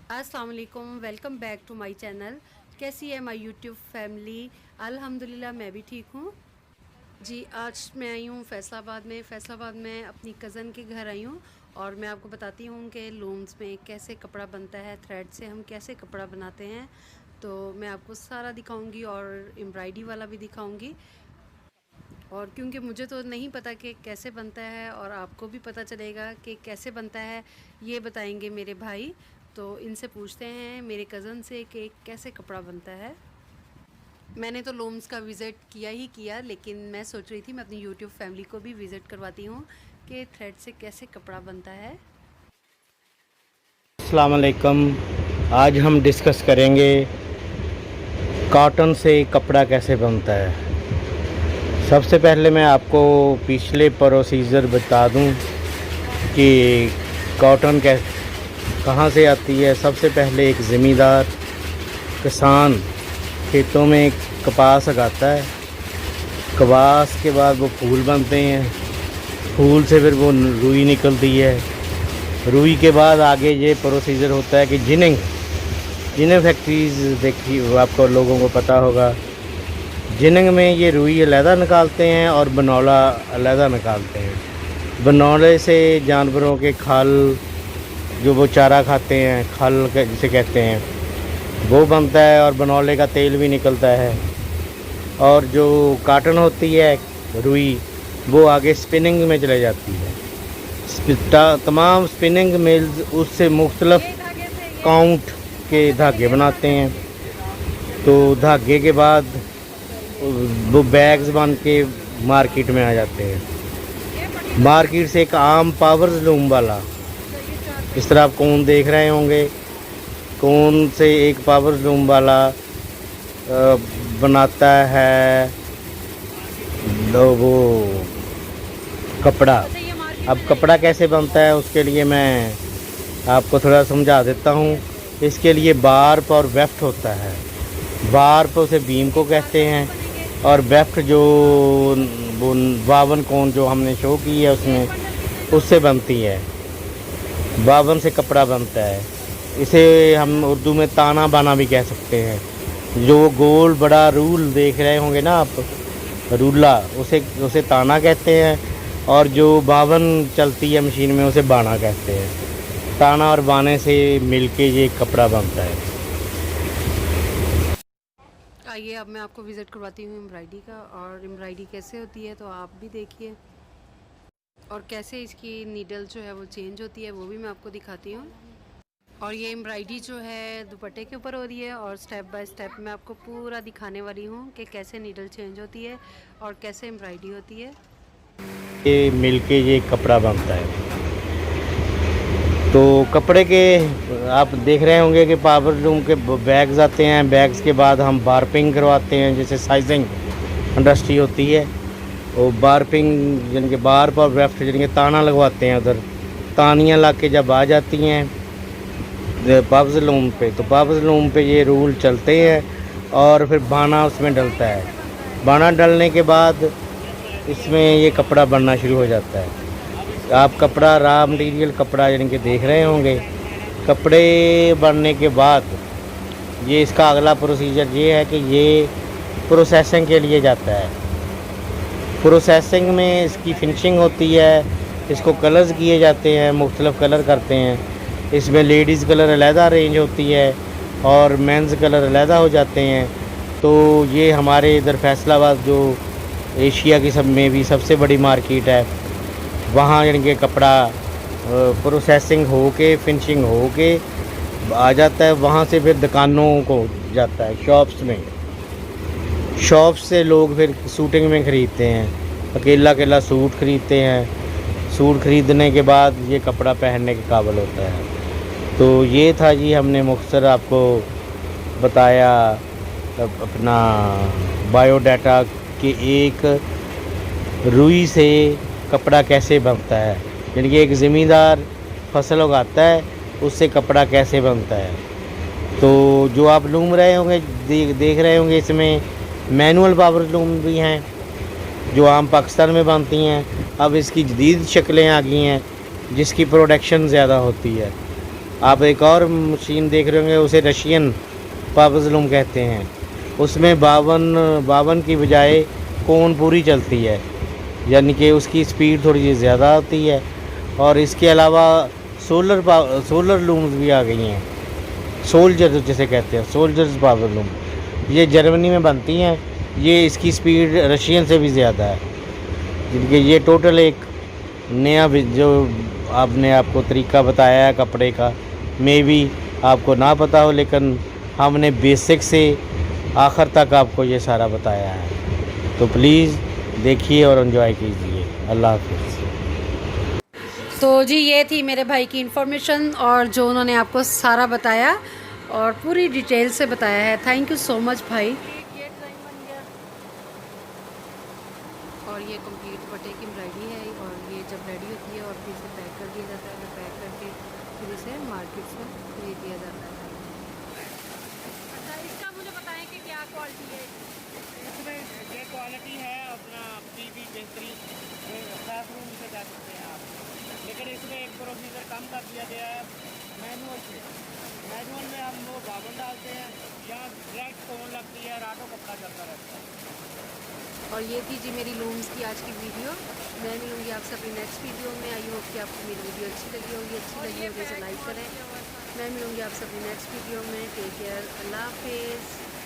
अस्सलाम वालेकुम, welcome back to my channel. कैसी है माय यूट्यूब फैमिली? अल्हम्दुलिल्लाह मैं भी ठीक हूँ जी। आज मैं आई हूँ फ़ैसलाबाद में अपनी कज़न के घर आई हूँ और मैं आपको बताती हूँ कि लूम्स में कैसे कपड़ा बनता है, थ्रेड से हम कैसे कपड़ा बनाते हैं। तो मैं आपको सारा दिखाऊंगी और एम्ब्रॉयडरी वाला भी दिखाऊंगी। और क्योंकि मुझे तो नहीं पता कि कैसे बनता है और आपको भी पता चलेगा कि कैसे बनता है, ये बताएंगे मेरे भाई। तो इनसे पूछते हैं मेरे कज़न से कि कैसे कपड़ा बनता है। मैंने तो लूम्स का विज़िट किया ही किया, लेकिन मैं सोच रही थी मैं अपनी यूट्यूब फैमिली को भी विज़िट करवाती हूँ कि थ्रेड से कैसे कपड़ा बनता है। अस्सलाम वालेकुम। आज हम डिस्कस करेंगे कॉटन से कपड़ा कैसे बनता है। सबसे पहले मैं आपको पिछले प्रोसीजर बता दूं कि कॉटन कहाँ से आती है। सबसे पहले एक ज़मींदार किसान खेतों में कपास उगाता है। कपास के बाद वो फूल बनते हैं, फूल से फिर वो रुई निकलती है। रुई के बाद आगे ये प्रोसीजर होता है कि जिनिंग जिनिंग फैक्ट्रीज़ देखी आपको लोगों को पता होगा। जिनिंग में ये रुई अलहदा निकालते हैं और बनौला अलहदा निकालते हैं। बनौले से जानवरों के खल जो वो चारा खाते हैं, खल जिसे कहते हैं, वो बनता है और बनौले का तेल भी निकलता है। और जो काटन होती है रुई, वो आगे स्पिनिंग में चले जाती है। तमाम स्पिनिंग मिल्स उससे मुख्तलफ काउंट के धागे बनाते हैं। तो धागे के बाद वो बैग्स बन के मार्केट में आ जाते हैं। मार्केट से एक आम पावर लूम वाला, इस तरह आप कोन देख रहे होंगे, कोन से एक पावर लूम वाला बनाता है वो कपड़ा। अब कपड़ा कैसे बनता है उसके लिए मैं आपको थोड़ा समझा देता हूँ। इसके लिए बार्प और वेफ्ट होता है। बार्प उसे बीम को कहते हैं और वेफ्ट जो वो 52 कोन जो हमने शो की है उसमें, उससे बनती है। 52 से कपड़ा बनता है। इसे हम उर्दू में ताना बाना भी कह सकते हैं। जो गोल बड़ा रूल देख रहे होंगे ना आप, रूला, उसे उसे ताना कहते हैं। और जो 52 चलती है मशीन में उसे बाना कहते हैं। ताना और बाने से मिलके ये कपड़ा बनता है। आइए अब मैं आपको विज़िट करवाती हूँ एम्ब्रॉयडरी का, और एम्ब्रॉयडरी कैसे होती है तो आप भी देखिए, और कैसे इसकी नीडल जो है वो चेंज होती है वो भी मैं आपको दिखाती हूँ। और ये एम्ब्रॉयडरी जो है दुपट्टे के ऊपर हो रही है, और स्टेप बाय स्टेप मैं आपको पूरा दिखाने वाली हूँ कि कैसे नीडल चेंज होती है और कैसे एम्ब्रॉयडरी होती है। ये मिलके ये कपड़ा बनता है। तो कपड़े के आप देख रहे होंगे कि पावर लूम के बैग्स आते हैं। बैग्स के बाद हम बार्पिंग करवाते हैं, जैसे साइजिंग इंडस्ट्री होती है। वो बार्पिंग यानी कि बार्प और वेफ्ट यानी कि ताना लगवाते हैं। उधर तानियाँ लग के जब आ जाती हैं पावर्स लूम पे, तो पावर्स लूम पे ये रूल चलते हैं और फिर बाना उसमें डलता है। बाना डलने के बाद इसमें ये कपड़ा बनना शुरू हो जाता है। आप कपड़ा रॉ मटेरियल कपड़ा यानी कि देख रहे होंगे। कपड़े बनने के बाद ये इसका अगला प्रोसीजर ये है कि ये प्रोसेसिंग के लिए जाता है। प्रोसेसिंग में इसकी फिनिशिंग होती है, इसको कलर्स किए जाते हैं, मुख्तलिफ़ कलर करते हैं। इसमें लेडीज़ कलर अलहदा रेंज होती है और मेंस कलर अलहदा हो जाते हैं। तो ये हमारे इधर फैसलाबाद जो एशिया की सब में भी सबसे बड़ी मार्केट है, वहाँ यानी कि कपड़ा प्रोसेसिंग हो के फिनिशिंग हो के आ जाता है। वहाँ से फिर दुकानों को जाता है, शॉप्स में। शॉप से लोग फिर सूटिंग में ख़रीदते हैं, अकेला अकेला सूट ख़रीदते हैं। सूट ख़रीदने के बाद ये कपड़ा पहनने के काबिल होता है। तो ये था जी, हमने मुख्तसर आपको बताया अपना बायोडाटा कि एक रुई से कपड़ा कैसे बनता है। यानी कि एक ज़मींदार फसल उगाता है, उससे कपड़ा कैसे बनता है। तो जो आप लूम रहे होंगे देख रहे होंगे, इसमें मैनुअल पावर लूम भी हैं जो आम पाकिस्तान में बनती हैं। अब इसकी जदीद शक्लें आ गई हैं जिसकी प्रोडक्शन ज़्यादा होती है। आप एक और मशीन देख रहे होंगे, उसे रशियन पावर्स लूम कहते हैं। उसमें 52 की बजाय कोन पूरी चलती है, यानी कि उसकी स्पीड थोड़ी सी ज़्यादा होती है। और इसके अलावा सोलर लूम्स भी आ गई हैं, सोल्जर जिसे कहते हैं, सोल्जर्स पावर लूम। ये जर्मनी में बनती हैं। ये इसकी स्पीड रशियन से भी ज़्यादा है, जिनके ये टोटल एक नया जो आपने आपको तरीका बताया है कपड़े का, मे भी आपको ना पता हो, लेकिन हमने बेसिक से आखिर तक आपको ये सारा बताया है। तो प्लीज़ देखिए और एंजॉय कीजिए। अल्लाह हाफ़िज़। तो जी ये थी मेरे भाई की इन्फॉर्मेशन, और जो उन्होंने आपको सारा बताया और पूरी डिटेल से बताया है। थैंक यू सो मच भाई। और ये कंप्लीट पट्टे की एम्ब्रॉयडरी है, और ये जब रेडी होती है और फिर इसे पैक कर दिया जाता है, फिर पैक करके फिर इसे मार्केट से भेज दिया जाता है। अच्छा, इसका मुझे बताएं कि क्या क्वालिटी है इसमें? ये क्वालिटी है अपना पीवी बेहतरीन क्लासरूम से जा सकते हैं आप, लेकिन इसमें एक प्रोसीजर कम कर दिया गया है मैनुअल से। मैनुअल में हम वो बावन डालते हैं, यहाँ डायरेक्ट कोन लगती है, रातों कपड़ा चलता रहता है। और ये थी जी मेरी लूम्स की आज की वीडियो। मैं मिलूँगी आपसे अपनी नेक्स्ट वीडियो में। आई होप कि आपको मेरी वीडियो अच्छी लगी होगी तो इसे लाइक करें। मैं मिलूँगी आपसे अपनी नेक्स्ट वीडियो में। टेक केयर, अल्लाह हाफिज़।